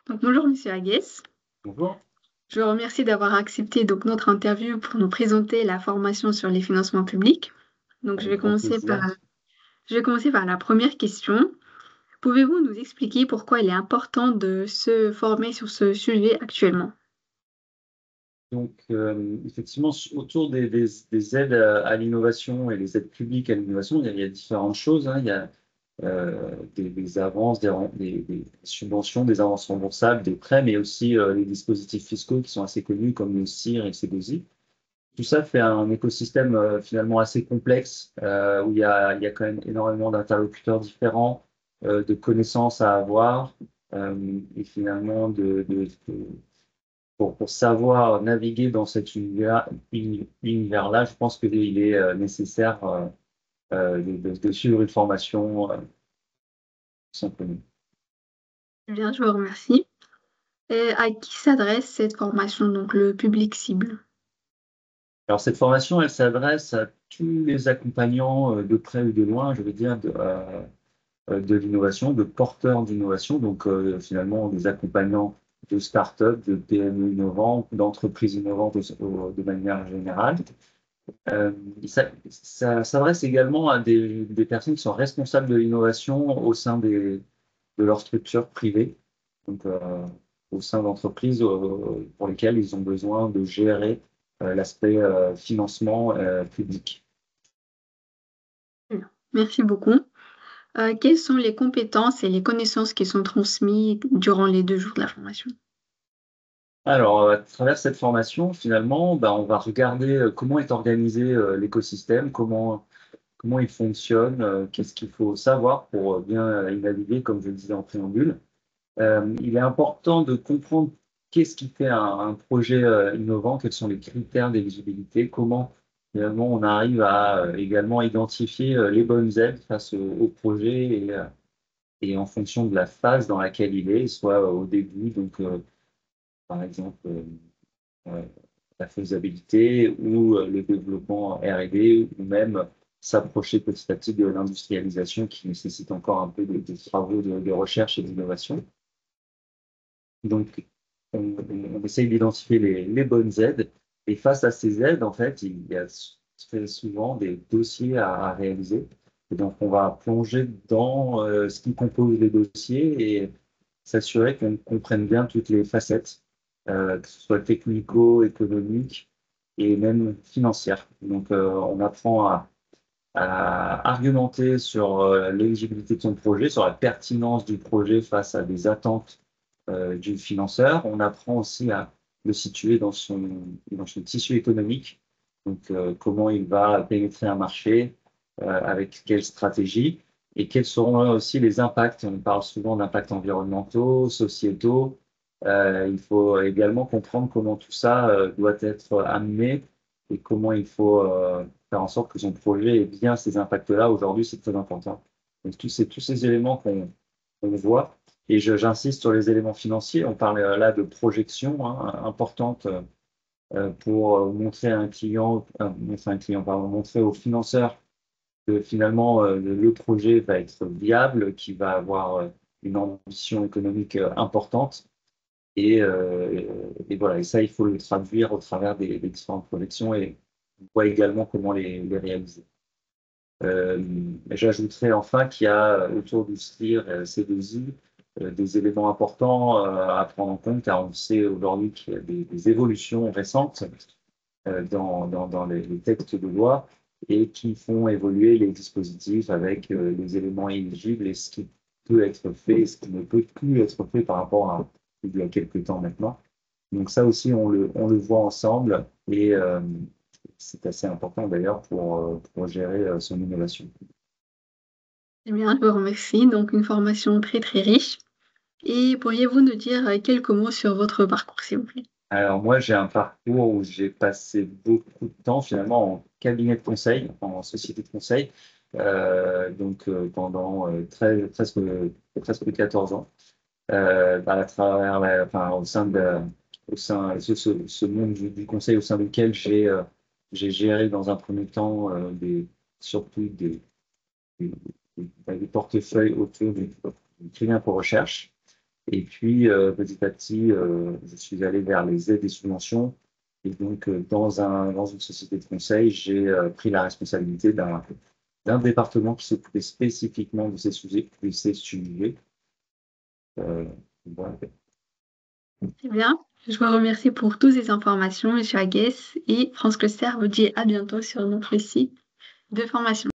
Donc, bonjour Monsieur Agues. Bonjour. Je vous remercie d'avoir accepté notre interview pour nous présenter la formation sur les financements publics. Donc, Avec grand plaisir. je vais commencer par la première question. Pouvez-vous nous expliquer pourquoi il est important de se former sur ce sujet actuellement? Donc, effectivement, autour des aides à l'innovation et les aides publiques à l'innovation, il y a différentes choses, hein. Il y a des avances, des subventions, des avances remboursables, des prêts, mais aussi les dispositifs fiscaux qui sont assez connus comme le CIR et le CEDOSI. Tout ça fait un écosystème finalement assez complexe où il y a quand même énormément d'interlocuteurs différents, de connaissances à avoir et finalement pour savoir naviguer dans cet univers-là, je pense qu'il est nécessaire de suivre une formation tout simplement. Bien, je vous remercie. Et à qui s'adresse cette formation, donc le public cible? Alors, cette formation, elle s'adresse à tous les accompagnants de près ou de loin, je veux dire, de l'innovation, de porteurs d'innovation, donc finalement des accompagnants de start-up, de PME innovantes, d'entreprises innovantes de manière générale. Euh, ça s'adresse également à des personnes qui sont responsables de l'innovation au sein de leurs structures privées, donc au sein d'entreprises pour lesquelles ils ont besoin de gérer l'aspect financement public. Bien. Merci beaucoup. Quelles sont les compétences et les connaissances qui sont transmises durant les 2 jours de la formation? Alors, à travers cette formation, finalement, ben, on va regarder comment est organisé l'écosystème, comment il fonctionne, qu'est-ce qu'il faut savoir pour bien y naviguer, comme je le disais en préambule. Il est important de comprendre qu'est-ce qui fait un projet innovant, quels sont les critères d'éligibilité, comment finalement on arrive à également identifier les bonnes aides face au projet et en fonction de la phase dans laquelle il est, soit au début, donc par exemple euh, la faisabilité ou le développement R&D ou même s'approcher petit à petit de l'industrialisation qui nécessite encore un peu de travaux de recherche et d'innovation. Donc, on essaye d'identifier les bonnes aides. Et face à ces aides, en fait, il y a très souvent des dossiers à réaliser. Et donc, on va plonger dans ce qui compose les dossiers et s'assurer qu'on comprenne bien toutes les facettes, que ce soit technico-économiques et même financières. Donc, on apprend à argumenter sur l'éligibilité de son projet, sur la pertinence du projet face à des attentes du financeur. On apprend aussi à le situer dans son tissu économique, donc comment il va pénétrer un marché, avec quelle stratégie, et quels seront aussi les impacts. On parle souvent d'impacts environnementaux, sociétaux. Il faut également comprendre comment tout ça doit être amené et comment il faut faire en sorte que son projet ait bien ces impacts-là. Aujourd'hui, c'est très important. Donc, tous ces éléments qu'on voit. Et j'insiste sur les éléments financiers. On parle là de projection hein, importante pour montrer un client, pardon, montrer au financeur que finalement le projet va être viable, qu'il va avoir une ambition économique importante. Et voilà, et ça, il faut le traduire au travers des différentes projections et on voit également comment les réaliser. Euh, J'ajouterais enfin qu'il y a autour du STIR C2I des éléments importants à prendre en compte, car on sait aujourd'hui qu'il y a des évolutions récentes dans les textes de loi et qui font évoluer les dispositifs avec les éléments éligibles et ce qui peut être fait et ce qui ne peut plus être fait par rapport à il y a quelques temps maintenant. Donc ça aussi, on le voit ensemble et c'est assez important d'ailleurs pour gérer son innovation. Eh bien, je vous remercie. Donc, une formation très très riche. Et pourriez-vous nous dire quelques mots sur votre parcours, s'il vous plaît? Alors moi, j'ai un parcours où j'ai passé beaucoup de temps finalement en cabinet de conseil, en société de conseil, pendant presque 14 ans, à travers enfin, au sein ce monde du conseil au sein duquel j'ai géré dans un premier temps surtout des portefeuilles autour du crédit pour recherche. Et puis, petit à petit, je suis allé vers les aides et subventions. Et donc, dans une société de conseil, j'ai pris la responsabilité d'un département qui s'occupait spécifiquement de ces sujets. De ces sujets. Euh, voilà. Très bien. Je vous remercie pour toutes ces informations, Monsieur Aguès, et France Cluster vous dit à bientôt sur notre site de formation.